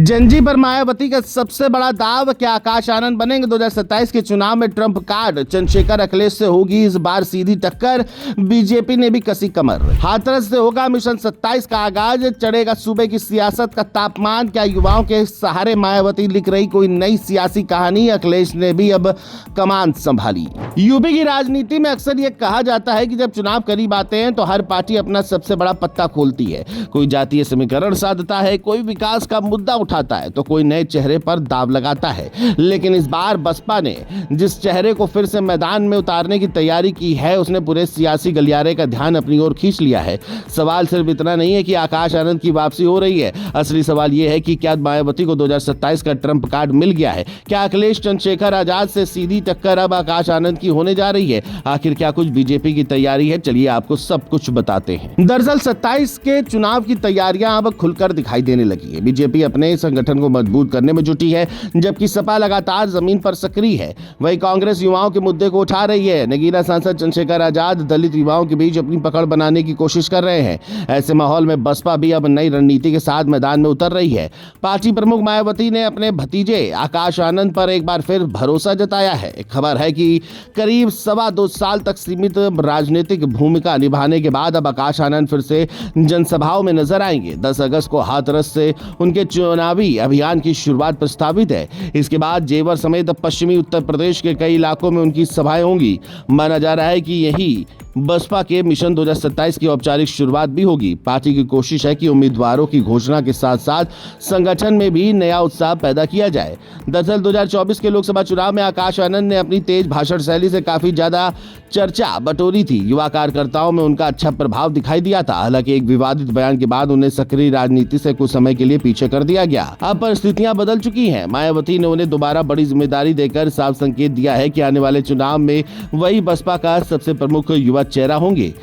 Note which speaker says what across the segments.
Speaker 1: जंजी पर मायावती का सबसे बड़ा दाव, क्या आकाश आनंद बनेंगे 2027 के चुनाव में ट्रंप कार्ड? चंद्रशेखर अखिलेश से होगी इस बार सीधी टक्कर, बीजेपी ने भी कसी कमर। हाथरस से होगा मिशन 27 का आगाज, चढ़ेगा सूबे की सियासत का तापमान, क्या युवाओं के सहारे मायावती लिख रही कोई नई सियासी कहानी? अखिलेश ने भी अब कमान संभाली। यूपी की राजनीति में अक्सर यह कहा जाता है कि जब चुनाव करीब आते हैं तो हर पार्टी अपना सबसे बड़ा पत्ता खोलती है। कोई जातीय समीकरण साधता है, कोई विकास का मुद्दा उठाता है, तो कोई नए चेहरे पर दाव लगाता है। लेकिन इस बार बसपा ने जिस चेहरे को फिर से मैदान में उतारने की तैयारी की है, उसने पूरे सियासी गलियारे का ध्यान अपनी ओर खींच लिया है। सवाल सिर्फ इतना नहीं है कि आकाश आनंद की वापसी हो रही है, असली सवाल यह है कि क्या मायावती को 2027 का ट्रंप कार्ड मिल गया है? क्या अखिलेश चंद्रशेखर आजाद से सीधी टक्कर अब आकाश आनंद की होने जा रही है? आखिर क्या कुछ बीजेपी की तैयारी है? चलिए आपको सब कुछ बताते हैं। दरअसल 27 के चुनाव की तैयारियां अब खुलकर दिखाई देने लगी है। बीजेपी अपने संगठन को मजबूत करने में जुटी है, जबकि सपा लगातार जमीन पर सक्रिय है। वहीं कांग्रेस युवाओं के मुद्दे को उठा रही है। नगीना सांसद चंद्रशेखर आजाद दलित युवाओं के बीच अपनी पकड़ बनाने की कोशिश कर रहे हैं। ऐसे माहौल में बसपा भी अब नई रणनीति के साथ मैदान में उतर रही है। पार्टी प्रमुख मायावती ने अपने भतीजे आकाश आनंद पर एक बार फिर भरोसा जताया है। खबर है कि करीब 2.25 साल तक सीमित राजनीतिक भूमिका निभाने के बाद अब आकाश आनंद फिर से जनसभाओं में नजर आएंगे। 10 अगस्त को हाथरस से उनके चुनावी अभियान की शुरुआत प्रस्तावित है। इसके बाद जेवर समेत पश्चिमी उत्तर प्रदेश के कई इलाकों में उनकी सभाएं होंगी। माना जा रहा है कि यही बसपा के मिशन 2027 की औपचारिक शुरुआत भी होगी। पार्टी की कोशिश है कि उम्मीदवारों की घोषणा के साथ साथ संगठन में भी नया उत्साह पैदा किया जाए। दरअसल 2024 के लोकसभा चुनाव में आकाश आनंद ने अपनी तेज भाषण शैली से काफी ज्यादा चर्चा बटोरी थी। युवा कार्यकर्ताओं में उनका अच्छा प्रभाव दिखाई दिया था। हालांकि एक विवादित बयान के बाद उन्हें सक्रिय राजनीति से कुछ समय के लिए पीछे कर दिया गया। अब परिस्थितियां बदल चुकी हैं। मायावती ने उन्हें दोबारा बड़ी जिम्मेदारी देकर साफ संकेत दिया है कि आने वाले चुनाव में वही बसपा का सबसे प्रमुख युवा चेहरा होंगे।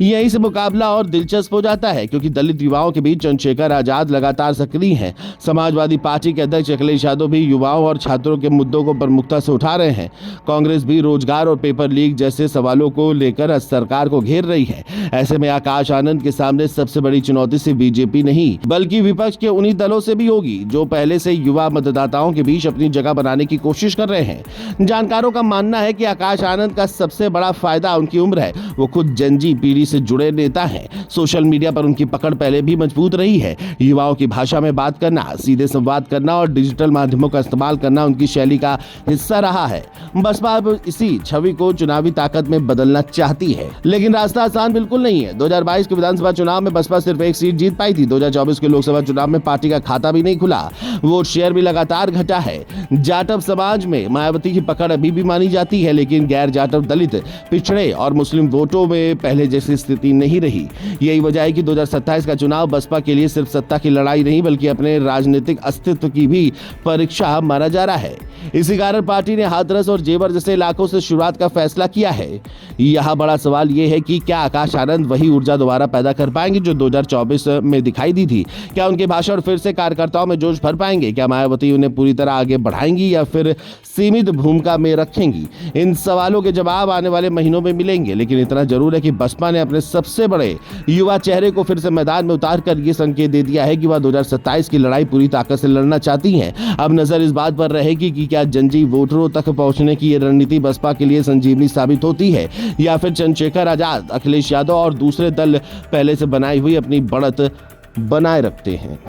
Speaker 1: यहीं से मुकाबला और दिलचस्प हो जाता है, क्योंकि दलित युवाओं के बीच चंद्रशेखर आजाद लगातार सक्रिय हैं। समाजवादी पार्टी के अध्यक्ष अखिलेश यादव भी युवाओं और छात्रों के मुद्दों को प्रमुखता से उठा रहे हैं। कांग्रेस भी रोजगार और पेपर लीक जैसे सवालों को लेकर सरकार को घेर रही है। ऐसे में आकाश आनंद के सामने सबसे बड़ी चुनौती सिर्फ बीजेपी नहीं, बल्कि विपक्ष के उन्हीं दलों से भी होगी जो पहले से युवा मतदाताओं के बीच अपनी जगह बनाने की कोशिश कर रहे हैं। जानकारों का मानना है कि आकाश आनंद का सबसे बड़ा फायदा उनकी उम्र है। वो खुद जंजी पीढ़ी से जुड़े नेता हैं। सोशल मीडिया पर उनकी पकड़ पहले भी मजबूत रही है। युवाओं की भाषा में बात करना, सीधे संवाद करना और डिजिटल माध्यमों का इस्तेमाल करना उनकी शैली का हिस्सा रहा है। बसपा अब इसी छवि को चुनावी ताकत में बदलना चाहती है, लेकिन रास्ता आसान बिल्कुल नहीं है। 2022 के विधानसभा चुनाव में बसपा सिर्फ एक सीट जीत पाई थी। 2024 के लोकसभा चुनाव में पार्टी का खाता भी नहीं खुला। वोट शेयर भी लगातार घटा है। जाटव समाज में मायावती की पकड़ अभी भी मानी जाती है, लेकिन गैर जाटव, दलित, पिछड़े और मुस्लिम वोटों में पहले जैसी स्थिति नहीं रही। यही वजह है कि 2027 का चुनाव बसपा के लिए सिर्फ सत्ता की लड़ाई नहीं, बल्कि अपने राजनीतिक अस्तित्व की भी परीक्षा माना जा रहा है। इसी कारण पार्टी ने हाथरस और जेवर जैसे इलाकों से शुरुआत का फैसला किया है। यहाँ बड़ा सवाल यह है कि क्या आकाश आनंद वही ऊर्जा दोबारा पैदा कर पाएंगे जो 2024 में दिखाई दी थी? क्या उनके भाषण फिर से कार्यकर्ताओं में जोश भर पाएंगे? क्या मायावती उन्हें पूरी तरह आगे बढ़ाएंगी या फिर सीमित भूमिका में रखेंगी? इन सवालों के जवाब आने वाले महीनों में मिलेंगे, लेकिन इतना जरूर है कि बसपा ने अपने सबसे बड़े युवा चेहरे को फिर से मैदान में उतारकर यह संकेत दे दिया है कि वह 2027 की लड़ाई पूरी ताकत से लड़ना चाहती हैं। अब नजर इस बात पर रहेगी कि क्या जंजी वोटरों तक पहुंचने की यह रणनीति बसपा के लिए संजीवनी साबित होती है, या फिर चंद्रशेखर आजाद, अखिलेश यादव और दूसरे दल पहले से बनाई हुई अपनी बढ़त बनाए रखते हैं।